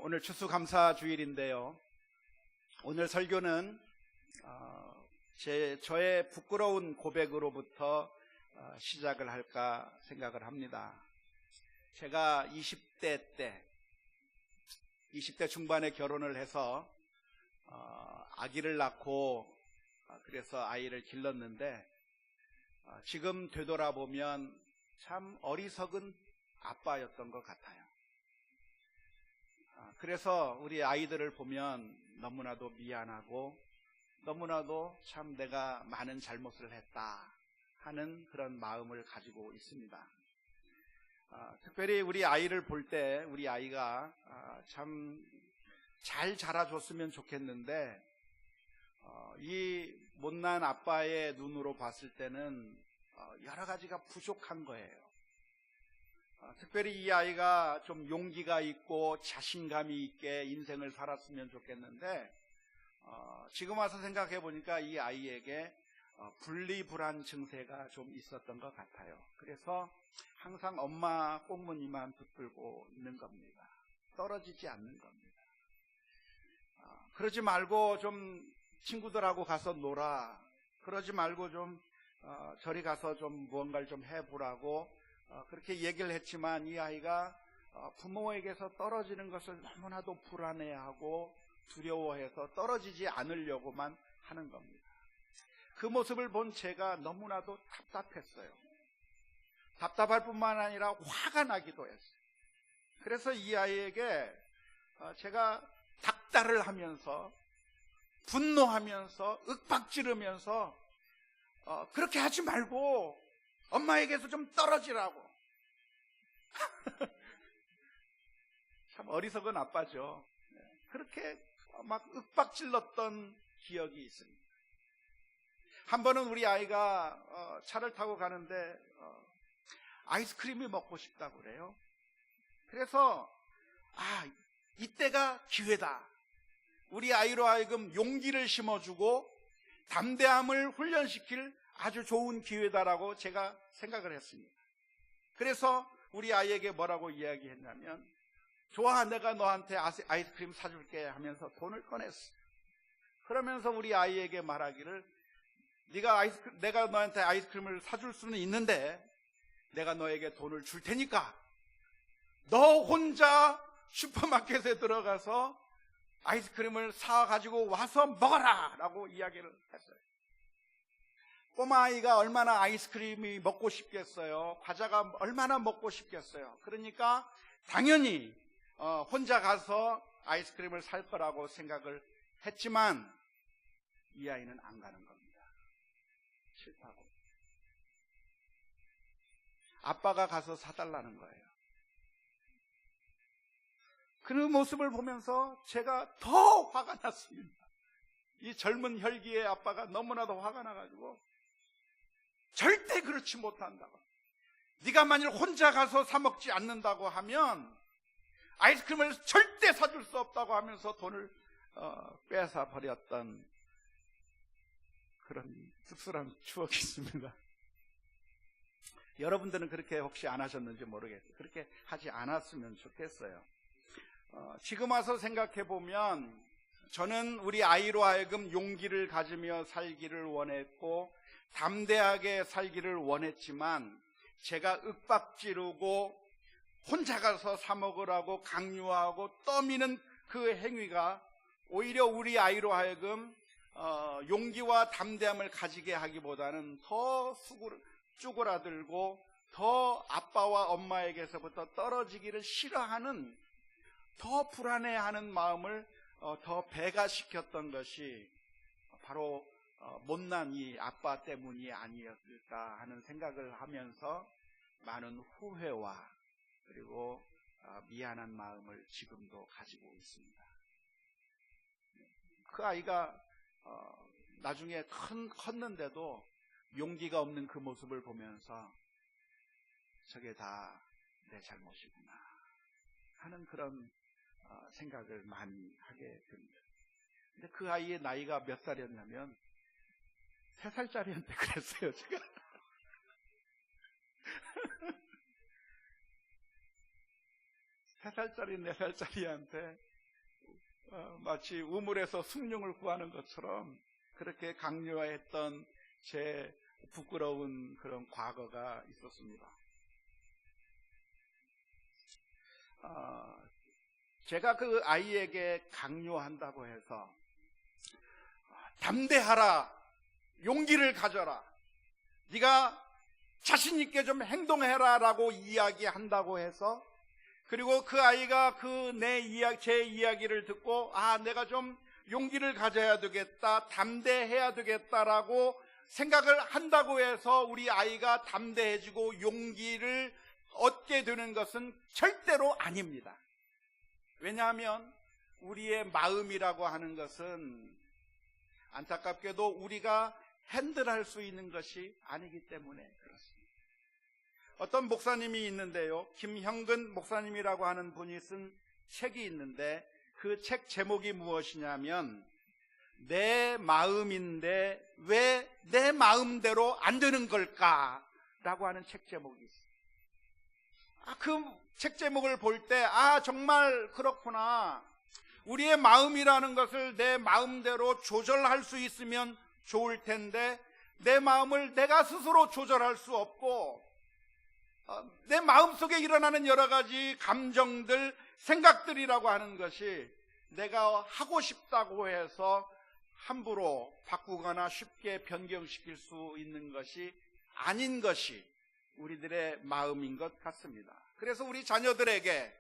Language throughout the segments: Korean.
오늘 추수감사 주일인데요. 오늘 설교는 저의 부끄러운 고백으로부터 시작을 할까 생각을 합니다. 제가 20대 중반에 결혼을 해서 아기를 낳고 그래서 아이를 길렀는데 지금 되돌아보면 참 어리석은 아빠였던 것 같아요. 그래서 우리 아이들을 보면 너무나도 미안하고 너무나도 참 내가 많은 잘못을 했다 하는 그런 마음을 가지고 있습니다. 특별히 우리 아이를 볼 때 우리 아이가 참 잘 자라줬으면 좋겠는데 이 못난 아빠의 눈으로 봤을 때는 여러 가지가 부족한 거예요. 특별히 이 아이가 좀 용기가 있고 자신감이 있게 인생을 살았으면 좋겠는데 지금 와서 생각해 보니까 이 아이에게 분리불안 증세가 좀 있었던 것 같아요. 그래서 항상 엄마 꽁무니만 붙들고 있는 겁니다. 떨어지지 않는 겁니다. 그러지 말고 좀 친구들하고 가서 놀아. 그러지 말고 좀 저리 가서 좀 무언가를 좀 해보라고 그렇게 얘기를 했지만 이 아이가 부모에게서 떨어지는 것을 너무나도 불안해하고 두려워해서 떨어지지 않으려고만 하는 겁니다. 그 모습을 본 제가 너무나도 답답했어요. 답답할 뿐만 아니라 화가 나기도 했어요. 그래서 이 아이에게 제가 닥달을 하면서 분노하면서 윽박지르면서 그렇게 하지 말고 엄마에게서 좀 떨어지라고. 참 어리석은 아빠죠. 그렇게 막 윽박질렀던 기억이 있습니다. 한 번은 우리 아이가 차를 타고 가는데 아이스크림이 먹고 싶다고 그래요. 그래서 이때가 기회다. 우리 아이로 하여금 용기를 심어주고 담대함을 훈련시킬 아주 좋은 기회다라고 제가 생각을 했습니다. 그래서 우리 아이에게 뭐라고 이야기했냐면 좋아, 내가 너한테 아이스크림 사줄게 하면서 돈을 꺼냈어요. 그러면서 우리 아이에게 말하기를 내가 너한테 아이스크림을 사줄 수는 있는데 내가 너에게 돈을 줄 테니까 너 혼자 슈퍼마켓에 들어가서 아이스크림을 사가지고 와서 먹어라 라고 이야기를 했어요. 꼬마 아이가 얼마나 아이스크림이 먹고 싶겠어요. 과자가 얼마나 먹고 싶겠어요. 그러니까 당연히 혼자 가서 아이스크림을 살 거라고 생각을 했지만 이 아이는 안 가는 겁니다. 싫다고. 아빠가 가서 사달라는 거예요. 그 모습을 보면서 제가 더 화가 났습니다. 이 젊은 혈기의 아빠가 너무나도 화가 나가지고 절대 그렇지 못한다고. 네가 만일 혼자 가서 사 먹지 않는다고 하면 아이스크림을 절대 사줄 수 없다고 하면서 돈을 뺏어 버렸던 그런 씁쓸한 추억이 있습니다. 여러분들은 그렇게 혹시 안 하셨는지 모르겠어요. 그렇게 하지 않았으면 좋겠어요. 지금 와서 생각해 보면 저는 우리 아이로 하여금 용기를 가지며 살기를 원했고 담대하게 살기를 원했지만 제가 윽박지르고 혼자 가서 사 먹으라고 강요하고 떠미는 그 행위가 오히려 우리 아이로 하여금 용기와 담대함을 가지게 하기보다는 더 쭈그라들고 더 아빠와 엄마에게서부터 떨어지기를 싫어하는 더 불안해하는 마음을 더 배가시켰던 것이 바로 못난 이 아빠 때문이 아니었을까 하는 생각을 하면서 많은 후회와 그리고 미안한 마음을 지금도 가지고 있습니다. 그 아이가 나중에 컸는데도 용기가 없는 그 모습을 보면서 저게 다 내 잘못이구나 하는 그런 생각을 많이 하게 됩니다. 근데 그 아이의 나이가 몇 살이었냐면 3살짜리한테 그랬어요, 제가. 3살짜리, 4살짜리한테 마치 우물에서 숭늉을 구하는 것처럼 그렇게 강요했던 제 부끄러운 그런 과거가 있었습니다. 제가 그 아이에게 강요한다고 해서 담대하라, 용기를 가져라, 네가 자신 있게 좀 행동해라 라고 이야기한다고 해서, 그리고 그 아이가 제 이야기를 듣고 내가 좀 용기를 가져야 되겠다, 담대해야 되겠다라고 생각을 한다고 해서 우리 아이가 담대해지고 용기를 얻게 되는 것은 절대로 아닙니다. 왜냐하면 우리의 마음이라고 하는 것은 안타깝게도 우리가 핸들할 수 있는 것이 아니기 때문에 그렇습니다. 어떤 목사님이 있는데요, 김형근 목사님이라고 하는 분이 쓴 책이 있는데, 그 책 제목이 무엇이냐면 내 마음인데 왜 내 마음대로 안 되는 걸까? 라고 하는 책 제목이 있어요. 그 책 제목을 볼 때 정말 그렇구나, 우리의 마음이라는 것을 내 마음대로 조절할 수 있으면 좋을 텐데 내 마음을 내가 스스로 조절할 수 없고, 내 마음속에 일어나는 여러 가지 감정들, 생각들이라고 하는 것이 내가 하고 싶다고 해서 함부로 바꾸거나 쉽게 변경시킬 수 있는 것이 아닌 것이 우리들의 마음인 것 같습니다. 그래서 우리 자녀들에게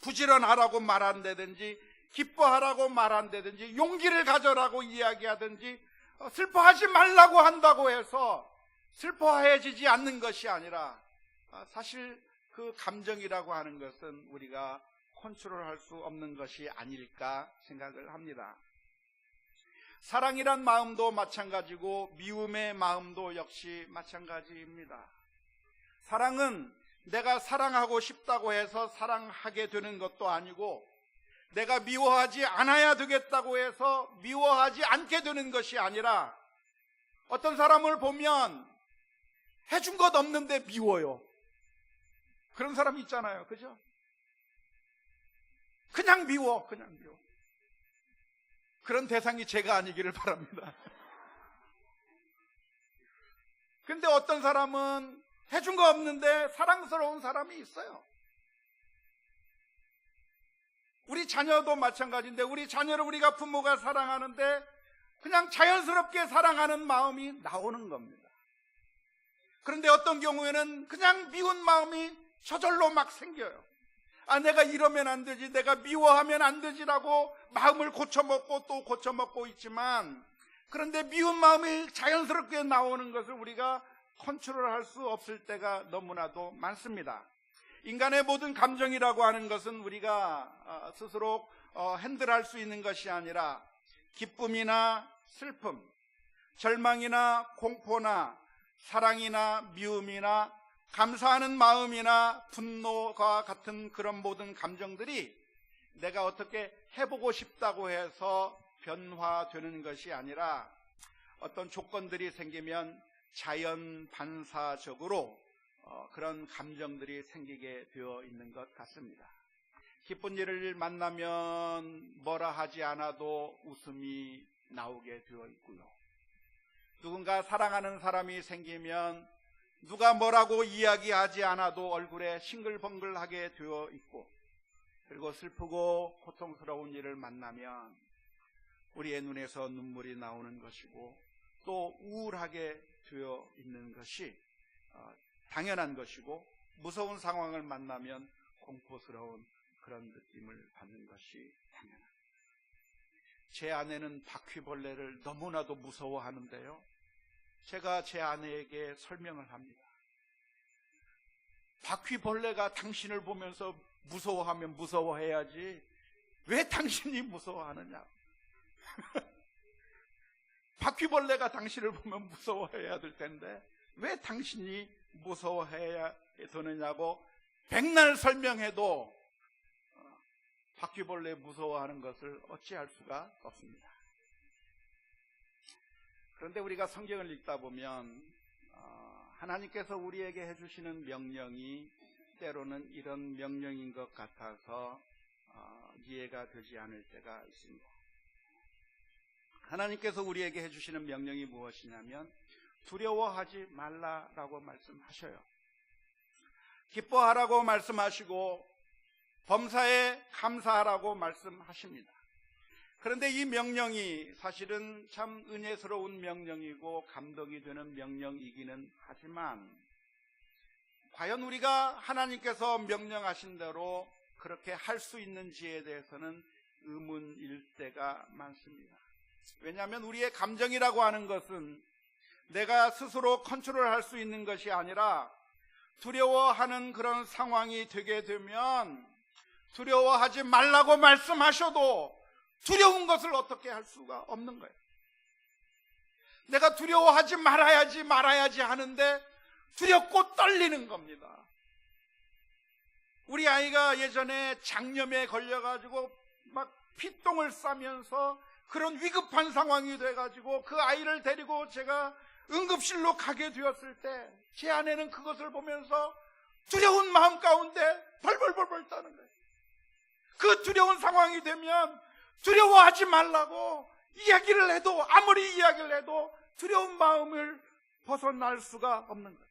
부지런하라고 말한다든지, 기뻐하라고 말한다든지, 용기를 가져라고 이야기하든지, 슬퍼하지 말라고 한다고 해서 슬퍼해지지 않는 것이 아니라, 사실 그 감정이라고 하는 것은 우리가 컨트롤할 수 없는 것이 아닐까 생각을 합니다. 사랑이란 마음도 마찬가지고 미움의 마음도 역시 마찬가지입니다. 사랑은 내가 사랑하고 싶다고 해서 사랑하게 되는 것도 아니고, 내가 미워하지 않아야 되겠다고 해서 미워하지 않게 되는 것이 아니라, 어떤 사람을 보면 해준 것 없는데 미워요. 그런 사람이 있잖아요. 그죠? 그냥 미워. 그런 대상이 제가 아니기를 바랍니다. 근데 어떤 사람은 해준 거 없는데 사랑스러운 사람이 있어요. 우리 자녀도 마찬가지인데, 우리 자녀를 우리가 부모가 사랑하는데 그냥 자연스럽게 사랑하는 마음이 나오는 겁니다. 그런데 어떤 경우에는 그냥 미운 마음이 저절로 막 생겨요. 내가 이러면 안 되지, 내가 미워하면 안 되지라고 마음을 고쳐먹고 또 고쳐먹고 있지만, 그런데 미운 마음이 자연스럽게 나오는 것을 우리가 컨트롤할 수 없을 때가 너무나도 많습니다. 인간의 모든 감정이라고 하는 것은 우리가 스스로 핸들할 수 있는 것이 아니라, 기쁨이나 슬픔, 절망이나 공포나 사랑이나 미움이나 감사하는 마음이나 분노가 같은 그런 모든 감정들이 내가 어떻게 해보고 싶다고 해서 변화되는 것이 아니라, 어떤 조건들이 생기면 자연 반사적으로 그런 감정들이 생기게 되어 있는 것 같습니다. 기쁜 일을 만나면 뭐라 하지 않아도 웃음이 나오게 되어 있고요. 누군가 사랑하는 사람이 생기면 누가 뭐라고 이야기하지 않아도 얼굴에 싱글벙글하게 되어 있고, 그리고 슬프고 고통스러운 일을 만나면 우리의 눈에서 눈물이 나오는 것이고, 또 우울하게 되어 있는 것이 당연한 것이고, 무서운 상황을 만나면 공포스러운 그런 느낌을 받는 것이 당연합니다. 제 아내는 바퀴벌레를 너무나도 무서워하는데요, 제가 제 아내에게 설명을 합니다. 바퀴벌레가 당신을 보면서 무서워하면 무서워해야지 왜 당신이 무서워하느냐. 바퀴벌레가 당신을 보면 무서워해야 될 텐데 왜 당신이 무서워해야 되느냐고 백날 설명해도 바퀴벌레 무서워하는 것을 어찌할 수가 없습니다. 그런데 우리가 성경을 읽다 보면 하나님께서 우리에게 해주시는 명령이 때로는 이런 명령인 것 같아서 이해가 되지 않을 때가 있습니다. 하나님께서 우리에게 해주시는 명령이 무엇이냐면 두려워하지 말라라고 말씀하셔요. 기뻐하라고 말씀하시고 범사에 감사하라고 말씀하십니다. 그런데 이 명령이 사실은 참 은혜스러운 명령이고 감동이 되는 명령이기는 하지만 과연 우리가 하나님께서 명령하신 대로 그렇게 할 수 있는지에 대해서는 의문일 때가 많습니다. 왜냐하면 우리의 감정이라고 하는 것은 내가 스스로 컨트롤할 수 있는 것이 아니라 두려워하는 그런 상황이 되게 되면 두려워하지 말라고 말씀하셔도 두려운 것을 어떻게 할 수가 없는 거예요. 내가 두려워하지 말아야지 하는데 두렵고 떨리는 겁니다. 우리 아이가 예전에 장염에 걸려가지고 막 피똥을 싸면서 그런 위급한 상황이 돼가지고 그 아이를 데리고 제가 응급실로 가게 되었을 때 제 아내는 그것을 보면서 두려운 마음 가운데 벌벌벌 떠는 거예요. 그 두려운 상황이 되면 두려워하지 말라고 이야기를 해도 아무리 이야기를 해도 두려운 마음을 벗어날 수가 없는 거예요.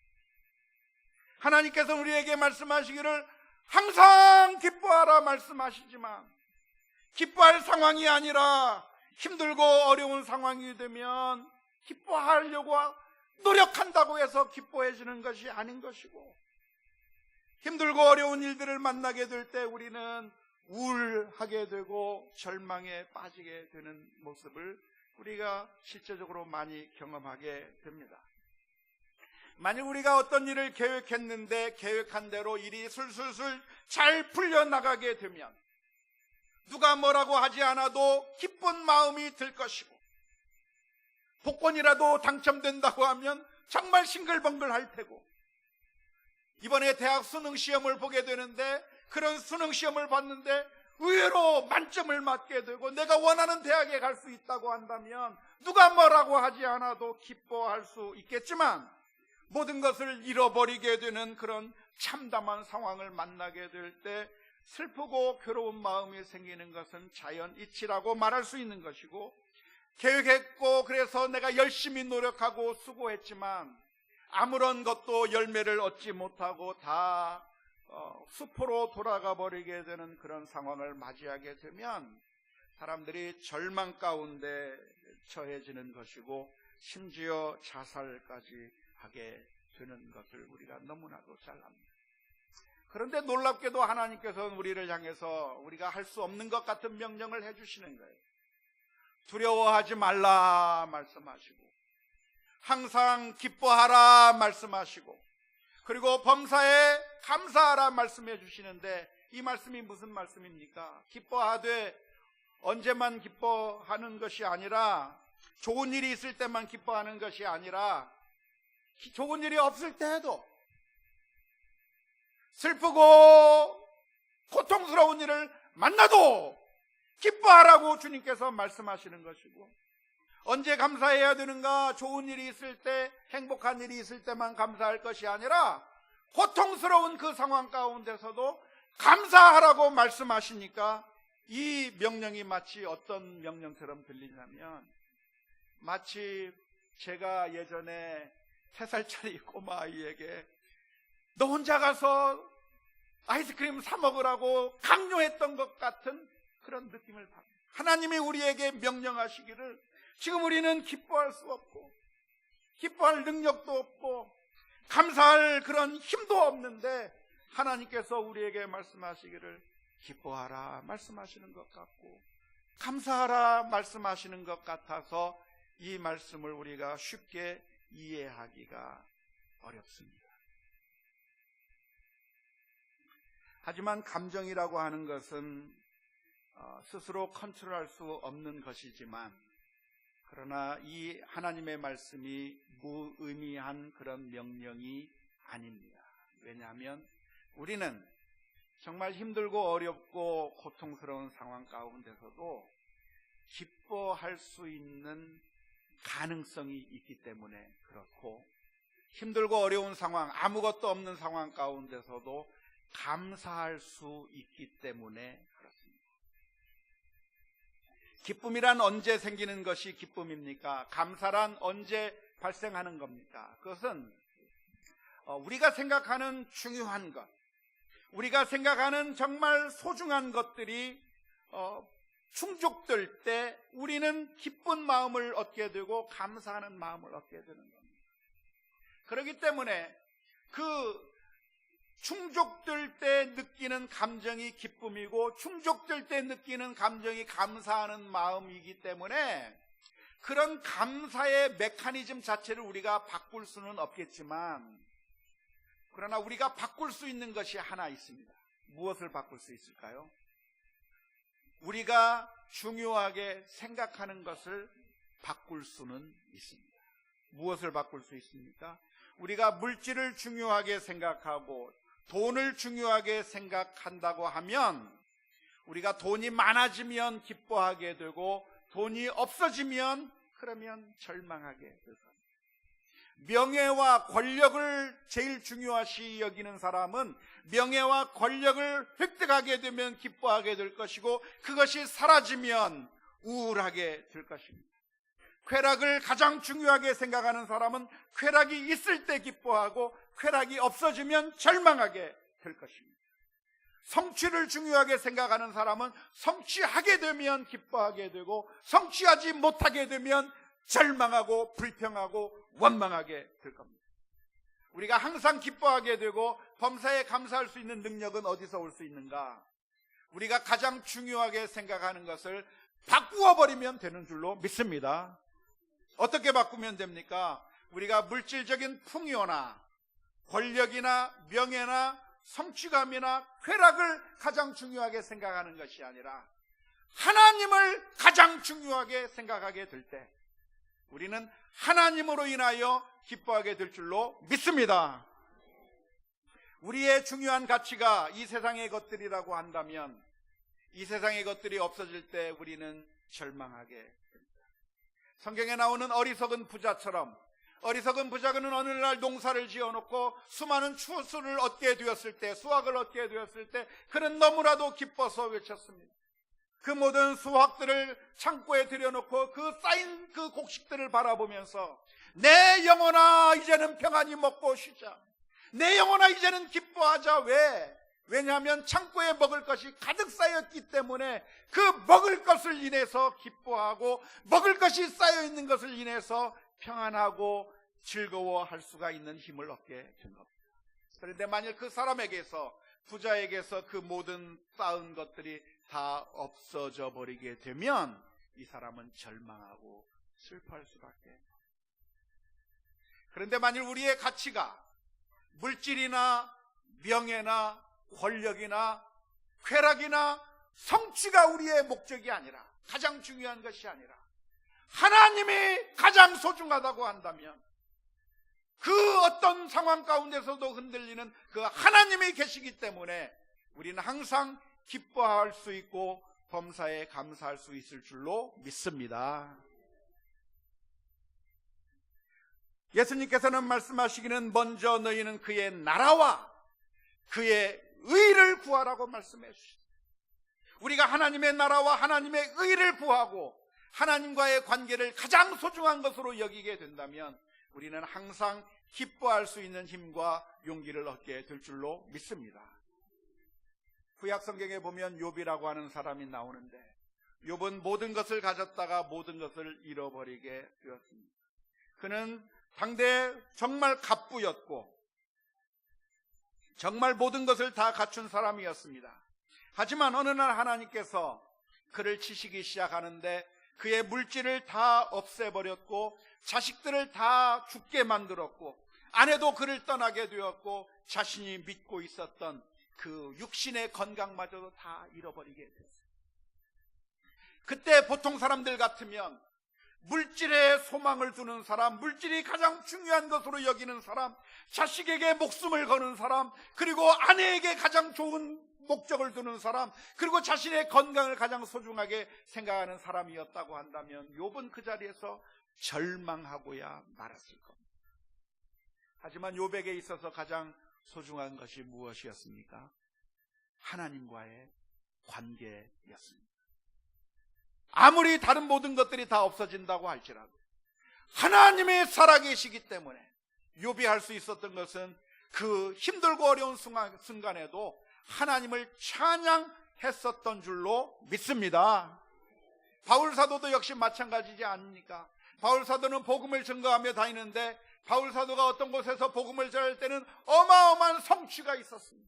하나님께서 우리에게 말씀하시기를 항상 기뻐하라 말씀하시지만 기뻐할 상황이 아니라 힘들고 어려운 상황이 되면 기뻐하려고 노력한다고 해서 기뻐해지는 것이 아닌 것이고 힘들고 어려운 일들을 만나게 될 때 우리는 우울하게 되고 절망에 빠지게 되는 모습을 우리가 실제적으로 많이 경험하게 됩니다. 만일 우리가 어떤 일을 계획했는데 계획한 대로 일이 술술술 잘 풀려나가게 되면 누가 뭐라고 하지 않아도 기쁜 마음이 들 것이고 복권이라도 당첨된다고 하면 정말 싱글벙글 할 테고 이번에 대학 수능시험을 보게 되는데 그런 수능시험을 봤는데 의외로 만점을 맞게 되고 내가 원하는 대학에 갈 수 있다고 한다면 누가 뭐라고 하지 않아도 기뻐할 수 있겠지만 모든 것을 잃어버리게 되는 그런 참담한 상황을 만나게 될 때 슬프고 괴로운 마음이 생기는 것은 자연이치라고 말할 수 있는 것이고 계획했고 그래서 내가 열심히 노력하고 수고했지만 아무런 것도 열매를 얻지 못하고 다 수포로 돌아가 버리게 되는 그런 상황을 맞이하게 되면 사람들이 절망 가운데 처해지는 것이고 심지어 자살까지 하게 되는 것을 우리가 너무나도 잘 압니다. 그런데 놀랍게도 하나님께서는 우리를 향해서 우리가 할 수 없는 것 같은 명령을 해주시는 거예요. 두려워하지 말라 말씀하시고 항상 기뻐하라 말씀하시고 그리고 범사에 감사하라 말씀해 주시는데 이 말씀이 무슨 말씀입니까? 기뻐하되 언제만 기뻐하는 것이 아니라 좋은 일이 있을 때만 기뻐하는 것이 아니라 좋은 일이 없을 때에도 슬프고 고통스러운 일을 만나도 기뻐하라고 주님께서 말씀하시는 것이고 언제 감사해야 되는가? 좋은 일이 있을 때 행복한 일이 있을 때만 감사할 것이 아니라 고통스러운 그 상황 가운데서도 감사하라고 말씀하시니까 이 명령이 마치 어떤 명령처럼 들리냐면 마치 제가 예전에 3살짜리 꼬마 아이에게 너 혼자 가서 아이스크림 사 먹으라고 강요했던 것 같은 그런 느낌을 받습니다. 하나님이 우리에게 명령하시기를 지금 우리는 기뻐할 수 없고 기뻐할 능력도 없고 감사할 그런 힘도 없는데 하나님께서 우리에게 말씀하시기를 기뻐하라 말씀하시는 것 같고 감사하라 말씀하시는 것 같아서 이 말씀을 우리가 쉽게 이해하기가 어렵습니다. 하지만 감정이라고 하는 것은 스스로 컨트롤할 수 없는 것이지만 그러나 이 하나님의 말씀이 무의미한 그런 명령이 아닙니다. 왜냐하면 우리는 정말 힘들고 어렵고 고통스러운 상황 가운데서도 기뻐할 수 있는 가능성이 있기 때문에 그렇고 힘들고 어려운 상황, 아무것도 없는 상황 가운데서도 감사할 수 있기 때문에 그렇습니다. 기쁨이란 언제 생기는 것이 기쁨입니까? 감사란 언제 발생하는 겁니까? 그것은 우리가 생각하는 중요한 것, 우리가 생각하는 정말 소중한 것들이 충족될 때 우리는 기쁜 마음을 얻게 되고 감사하는 마음을 얻게 되는 겁니다. 그렇기 때문에 그 충족될 때 느끼는 감정이 기쁨이고 충족될 때 느끼는 감정이 감사하는 마음이기 때문에 그런 감사의 메커니즘 자체를 우리가 바꿀 수는 없겠지만, 그러나 우리가 바꿀 수 있는 것이 하나 있습니다. 무엇을 바꿀 수 있을까요? 우리가 중요하게 생각하는 것을 바꿀 수는 있습니다. 무엇을 바꿀 수 있습니까? 우리가 물질을 중요하게 생각하고 돈을 중요하게 생각한다고 하면 우리가 돈이 많아지면 기뻐하게 되고 돈이 없어지면 그러면 절망하게 될 겁니다. 명예와 권력을 제일 중요시 여기는 사람은 명예와 권력을 획득하게 되면 기뻐하게 될 것이고 그것이 사라지면 우울하게 될 것입니다. 쾌락을 가장 중요하게 생각하는 사람은 쾌락이 있을 때 기뻐하고 쾌락이 없어지면 절망하게 될 것입니다. 성취를 중요하게 생각하는 사람은 성취하게 되면 기뻐하게 되고 성취하지 못하게 되면 절망하고 불평하고 원망하게 될 겁니다. 우리가 항상 기뻐하게 되고 범사에 감사할 수 있는 능력은 어디서 올 수 있는가? 우리가 가장 중요하게 생각하는 것을 바꾸어 버리면 되는 줄로 믿습니다. 어떻게 바꾸면 됩니까? 우리가 물질적인 풍요나 권력이나 명예나 성취감이나 쾌락을 가장 중요하게 생각하는 것이 아니라 하나님을 가장 중요하게 생각하게 될 때 우리는 하나님으로 인하여 기뻐하게 될 줄로 믿습니다. 우리의 중요한 가치가 이 세상의 것들이라고 한다면 이 세상의 것들이 없어질 때 우리는 절망하게 됩니다. 성경에 나오는 어리석은 부자처럼 어리석은 부자는 어느 날 농사를 지어놓고 수많은 추수를 얻게 되었을 때, 수확을 얻게 되었을 때 그는 너무나도 기뻐서 외쳤습니다. 그 모든 수확들을 창고에 들여놓고 그 쌓인 그 곡식들을 바라보면서 내 영혼아 이제는 평안히 먹고 쉬자, 내 영혼아 이제는 기뻐하자. 왜냐하면 창고에 먹을 것이 가득 쌓였기 때문에 그 먹을 것을 인해서 기뻐하고 먹을 것이 쌓여있는 것을 인해서 평안하고 즐거워할 수가 있는 힘을 얻게 된 겁니다. 그런데 만일 그 사람에게서, 부자에게서 그 모든 쌓은 것들이 다 없어져 버리게 되면 이 사람은 절망하고 슬퍼할 수밖에. 그런데 만일 우리의 가치가 물질이나 명예나 권력이나 쾌락이나 성취가 우리의 목적이 아니라, 가장 중요한 것이 아니라 하나님이 가장 소중하다고 한다면 그 어떤 상황 가운데서도 흔들리는 그 하나님이 계시기 때문에 우리는 항상 기뻐할 수 있고 범사에 감사할 수 있을 줄로 믿습니다. 예수님께서는 말씀하시기는 먼저 너희는 그의 나라와 그의 의를 구하라고 말씀해 주시죠. 우리가 하나님의 나라와 하나님의 의를 구하고 하나님과의 관계를 가장 소중한 것으로 여기게 된다면 우리는 항상 기뻐할 수 있는 힘과 용기를 얻게 될 줄로 믿습니다. 구약 성경에 보면 욥이라고 하는 사람이 나오는데 욥은 모든 것을 가졌다가 모든 것을 잃어버리게 되었습니다. 그는 당대 정말 갑부였고 정말 모든 것을 다 갖춘 사람이었습니다. 하지만 어느 날 하나님께서 그를 치시기 시작하는데 그의 물질을 다 없애버렸고 자식들을 다 죽게 만들었고 아내도 그를 떠나게 되었고 자신이 믿고 있었던 그 육신의 건강마저도 다 잃어버리게 됐어요. 그때 보통 사람들 같으면 물질에 소망을 두는 사람, 물질이 가장 중요한 것으로 여기는 사람, 자식에게 목숨을 거는 사람, 그리고 아내에게 가장 좋은 목적을 두는 사람, 그리고 자신의 건강을 가장 소중하게 생각하는 사람이었다고 한다면 욥은 그 자리에서 절망하고야 말았을 겁니다. 하지만 욥에게 있어서 가장 소중한 것이 무엇이었습니까? 하나님과의 관계였습니다. 아무리 다른 모든 것들이 다 없어진다고 할지라도 하나님의 살아계시기 때문에 욥이 할 수 있었던 것은 그 힘들고 어려운 순간에도 하나님을 찬양했었던 줄로 믿습니다. 바울 사도도 역시 마찬가지지 않습니까? 바울 사도는 복음을 증거하며 다니는데 바울 사도가 어떤 곳에서 복음을 전할 때는 어마어마한 성취가 있었습니다.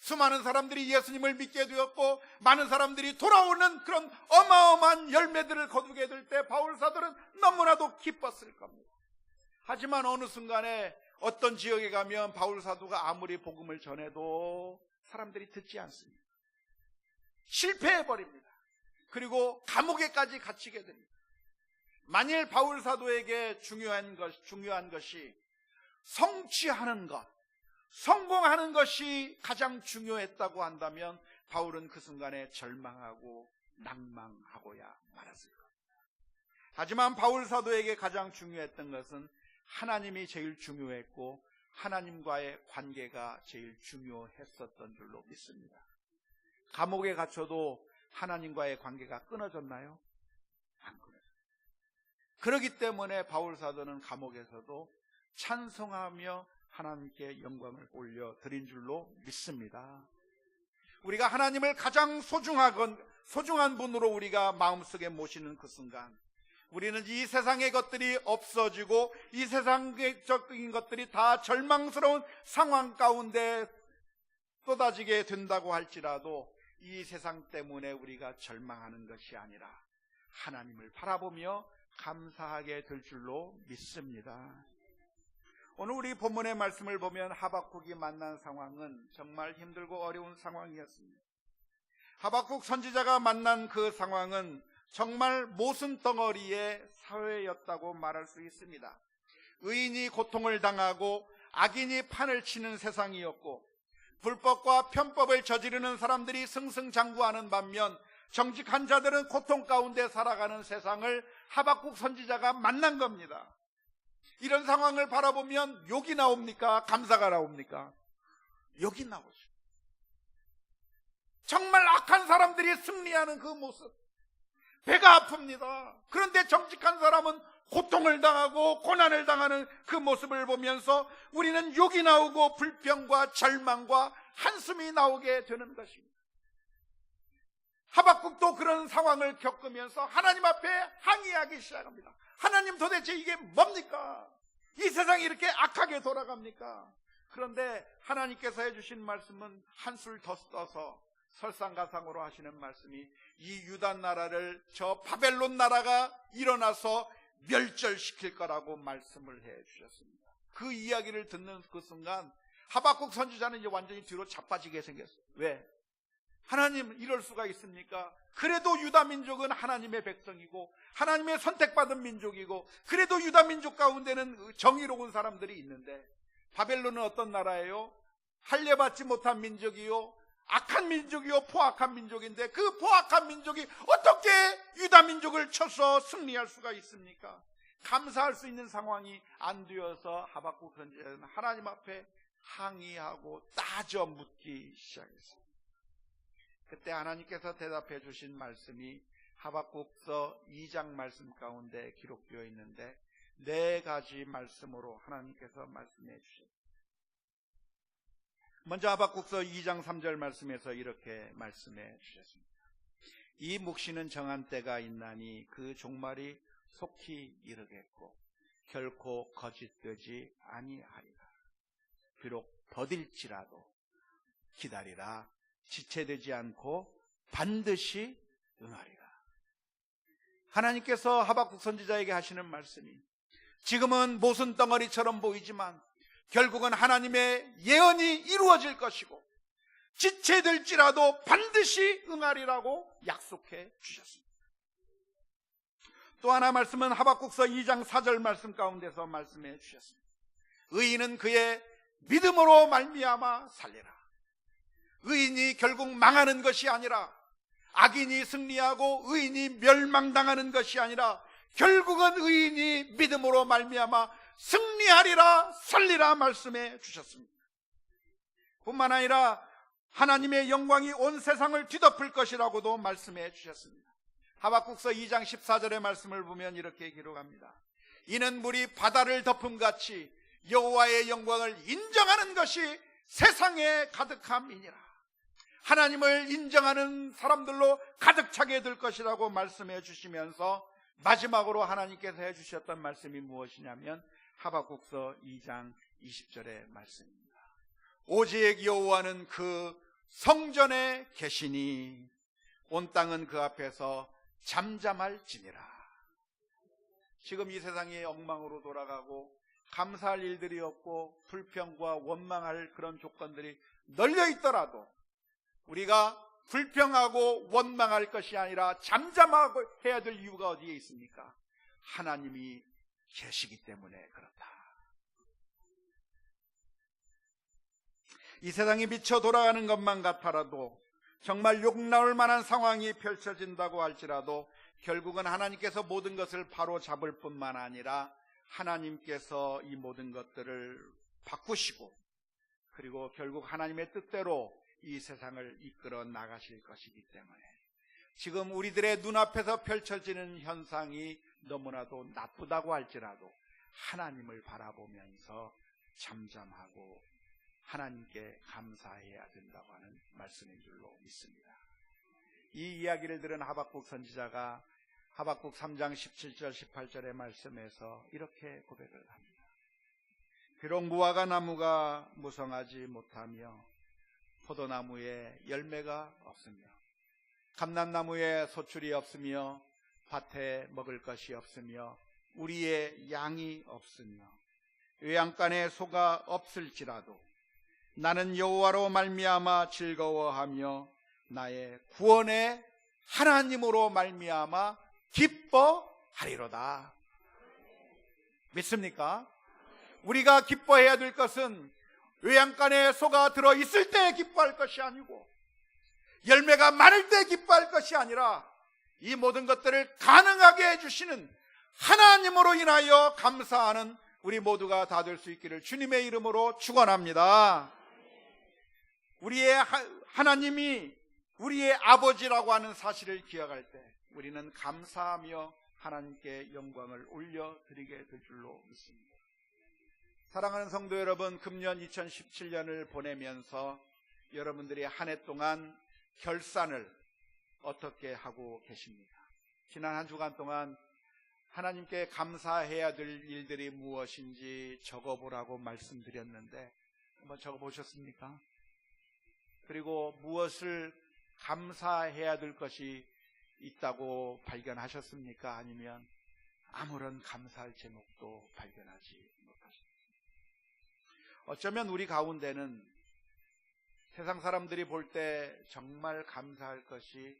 수많은 사람들이 예수님을 믿게 되었고 많은 사람들이 돌아오는 그런 어마어마한 열매들을 거두게 될 때 바울 사도는 너무나도 기뻤을 겁니다. 하지만 어느 순간에 어떤 지역에 가면 바울 사도가 아무리 복음을 전해도 사람들이 듣지 않습니다. 실패해버립니다. 그리고 감옥에까지 갇히게 됩니다. 만일 바울 사도에게 중요한 것이 성취하는 것, 성공하는 것이 가장 중요했다고 한다면 바울은 그 순간에 절망하고 낭망하고야 말았을 겁니다. 하지만 바울 사도에게 가장 중요했던 것은 하나님이 제일 중요했고 하나님과의 관계가 제일 중요했었던 줄로 믿습니다. 감옥에 갇혀도 하나님과의 관계가 끊어졌나요? 안 끊어졌어요. 그렇기 때문에 바울 사도는 감옥에서도 찬송하며 하나님께 영광을 올려드린 줄로 믿습니다. 우리가 하나님을 가장 소중한 분으로 우리가 마음속에 모시는 그 순간 우리는 이 세상의 것들이 없어지고 이 세상적인 것들이 다 절망스러운 상황 가운데 쏟아지게 된다고 할지라도 이 세상 때문에 우리가 절망하는 것이 아니라 하나님을 바라보며 감사하게 될 줄로 믿습니다. 오늘 우리 본문의 말씀을 보면 하박국이 만난 상황은 정말 힘들고 어려운 상황이었습니다. 하박국 선지자가 만난 그 상황은 정말 모순덩어리의 사회였다고 말할 수 있습니다. 의인이 고통을 당하고 악인이 판을 치는 세상이었고 불법과 편법을 저지르는 사람들이 승승장구하는 반면 정직한 자들은 고통 가운데 살아가는 세상을 하박국 선지자가 만난 겁니다. 이런 상황을 바라보면 욕이 나옵니까? 감사가 나옵니까? 욕이 나오죠. 정말 악한 사람들이 승리하는 그 모습, 배가 아픕니다. 그런데 정직한 사람은 고통을 당하고 고난을 당하는 그 모습을 보면서 우리는 욕이 나오고 불평과 절망과 한숨이 나오게 되는 것입니다. 하박국도 그런 상황을 겪으면서 하나님 앞에 항의하기 시작합니다. 하나님, 도대체 이게 뭡니까? 이 세상이 이렇게 악하게 돌아갑니까? 그런데 하나님께서 해주신 말씀은 한술 더 떠서 설상가상으로 하시는 말씀이 이 유다 나라를 저 바벨론 나라가 일어나서 멸절시킬 거라고 말씀을 해 주셨습니다. 그 이야기를 듣는 그 순간 하박국 선지자는 이제 완전히 뒤로 자빠지게 생겼어요. 왜? 하나님, 이럴 수가 있습니까? 그래도 유다 민족은 하나님의 백성이고 하나님의 선택받은 민족이고 그래도 유다 민족 가운데는 정의로운 사람들이 있는데 바벨론은 어떤 나라예요? 할례받지 못한 민족이요, 악한 민족이요, 포악한 민족인데 그 포악한 민족이 어떻게 유다 민족을 쳐서 승리할 수가 있습니까? 감사할 수 있는 상황이 안 되어서 하박국 선지자는 하나님 앞에 항의하고 따져 묻기 시작했습니다. 그때 하나님께서 대답해 주신 말씀이 하박국서 2장 말씀 가운데 기록되어 있는데 4가지 말씀으로 하나님께서 말씀해 주셨습니다. 먼저 하박국서 2장 3절 말씀에서 이렇게 말씀해 주셨습니다. 이 묵시는 정한 때가 있나니 그 종말이 속히 이르겠고 결코 거짓되지 아니하리라. 비록 더딜지라도 기다리라. 지체되지 않고 반드시 응하리라. 하나님께서 하박국 선지자에게 하시는 말씀이 지금은 모순덩어리처럼 보이지만 결국은 하나님의 예언이 이루어질 것이고 지체될지라도 반드시 응하리라고 약속해 주셨습니다. 또 하나 말씀은 하박국서 2장 4절 말씀 가운데서 말씀해 주셨습니다. 의인은 그의 믿음으로 말미암아 살리라. 의인이 결국 망하는 것이 아니라 악인이 승리하고 의인이 멸망당하는 것이 아니라 결국은 의인이 믿음으로 말미암아 승리하리라, 살리라 말씀해 주셨습니다. 뿐만 아니라 하나님의 영광이 온 세상을 뒤덮을 것이라고도 말씀해 주셨습니다. 하박국서 2장 14절의 말씀을 보면 이렇게 기록합니다. 이는 물이 바다를 덮음같이 여호와의 영광을 인정하는 것이 세상에 가득함이니라. 하나님을 인정하는 사람들로 가득 차게 될 것이라고 말씀해 주시면서 마지막으로 하나님께서 해주셨던 말씀이 무엇이냐면 하박국서 2장 20절의 말씀입니다. 오직 여호와는 그 성전에 계시니 온 땅은 그 앞에서 잠잠할지니라. 지금 이 세상이 엉망으로 돌아가고 감사할 일들이 없고 불평과 원망할 그런 조건들이 널려 있더라도 우리가 불평하고 원망할 것이 아니라 잠잠하고 해야 될 이유가 어디에 있습니까? 하나님이 계시기 때문에 그렇다. 이 세상이 미쳐 돌아가는 것만 같아라도, 정말 욕나올 만한 상황이 펼쳐진다고 할지라도 결국은 하나님께서 모든 것을 바로잡을 뿐만 아니라 하나님께서 이 모든 것들을 바꾸시고, 그리고 결국 하나님의 뜻대로 이 세상을 이끌어 나가실 것이기 때문에 지금 우리들의 눈앞에서 펼쳐지는 현상이 너무나도 나쁘다고 할지라도 하나님을 바라보면서 잠잠하고 하나님께 감사해야 된다고 하는 말씀인 줄로 믿습니다. 이 이야기를 들은 하박국 선지자가 하박국 3장 17절 18절의 말씀에서 이렇게 고백을 합니다. 비록 무화과 나무가 무성하지 못하며 포도나무에 열매가 없으며 감람나무에 소출이 없으며 밭에 먹을 것이 없으며 우리의 양이 없으며 외양간에 소가 없을지라도 나는 여호와로 말미암아 즐거워하며 나의 구원의 하나님으로 말미암아 기뻐하리로다. 믿습니까? 우리가 기뻐해야 될 것은 외양간에 소가 들어있을 때 기뻐할 것이 아니고 열매가 많을 때 기뻐할 것이 아니라 이 모든 것들을 가능하게 해주시는 하나님으로 인하여 감사하는 우리 모두가 다 될 수 있기를 주님의 이름으로 축원합니다. 우리의 하나님이 우리의 아버지라고 하는 사실을 기억할 때 우리는 감사하며 하나님께 영광을 올려드리게 될 줄로 믿습니다. 사랑하는 성도 여러분, 금년 2017년을 보내면서 여러분들이 한 해 동안 결산을 어떻게 하고 계십니까? 지난 한 주간 동안 하나님께 감사해야 될 일들이 무엇인지 적어보라고 말씀드렸는데 한번 적어보셨습니까? 그리고 무엇을 감사해야 될 것이 있다고 발견하셨습니까? 아니면 아무런 감사할 제목도 발견하지 못하십니까? 어쩌면 우리 가운데는 세상 사람들이 볼 때 정말 감사할 것이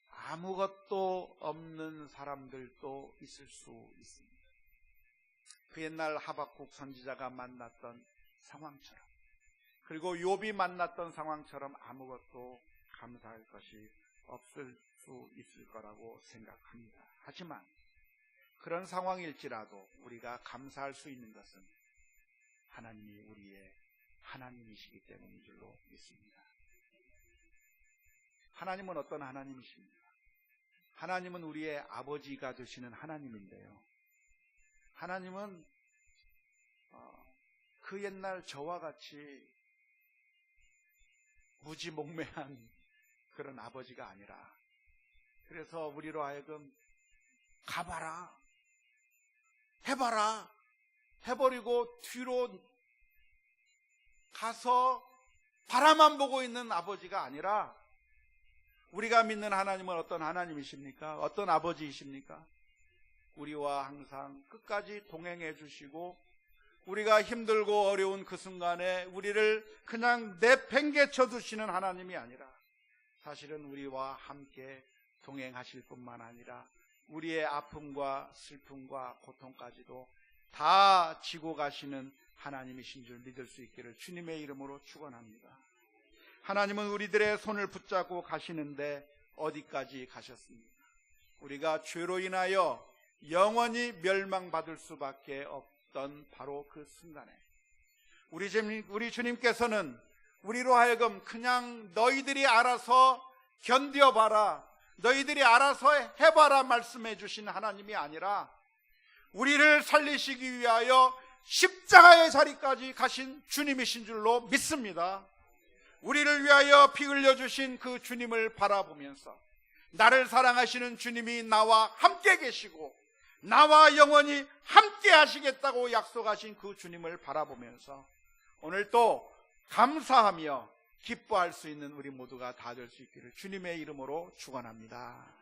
아무것도 없는 사람들도 있을 수 있습니다. 그 옛날 하박국 선지자가 만났던 상황처럼, 그리고 욥이 만났던 상황처럼 아무것도 감사할 것이 없을 수 있을 거라고 생각합니다. 하지만 그런 상황일지라도 우리가 감사할 수 있는 것은 하나님이 우리의 하나님이시기 때문인 줄로 믿습니다. 하나님은 어떤 하나님이십니까? 하나님은 우리의 아버지가 되시는 하나님인데요, 하나님은 그 옛날 저와 같이 무지몽매한 그런 아버지가 아니라, 그래서 우리로 하여금 가봐라, 해봐라, 해버리고 뒤로 가서 바라만 보고 있는 아버지가 아니라, 우리가 믿는 하나님은 어떤 하나님이십니까? 어떤 아버지이십니까? 우리와 항상 끝까지 동행해 주시고, 우리가 힘들고 어려운 그 순간에 우리를 그냥 내팽개쳐 두시는 하나님이 아니라, 사실은 우리와 함께 동행하실 뿐만 아니라 우리의 아픔과 슬픔과 고통까지도 다 지고 가시는 하나님이신 줄 믿을 수 있기를 주님의 이름으로 축원합니다. 하나님은 우리들의 손을 붙잡고 가시는데 어디까지 가셨습니까? 우리가 죄로 인하여 영원히 멸망받을 수밖에 없던 바로 그 순간에 우리 주님께서는 우리로 하여금 그냥 너희들이 알아서 견뎌봐라, 너희들이 알아서 해봐라 말씀해 주신 하나님이 아니라 우리를 살리시기 위하여 십자가의 자리까지 가신 주님이신 줄로 믿습니다. 우리를 위하여 피 흘려주신 그 주님을 바라보면서 나를 사랑하시는 주님이 나와 함께 계시고 나와 영원히 함께 하시겠다고 약속하신 그 주님을 바라보면서 오늘 또 감사하며 기뻐할 수 있는 우리 모두가 다 될 수 있기를 주님의 이름으로 축원합니다.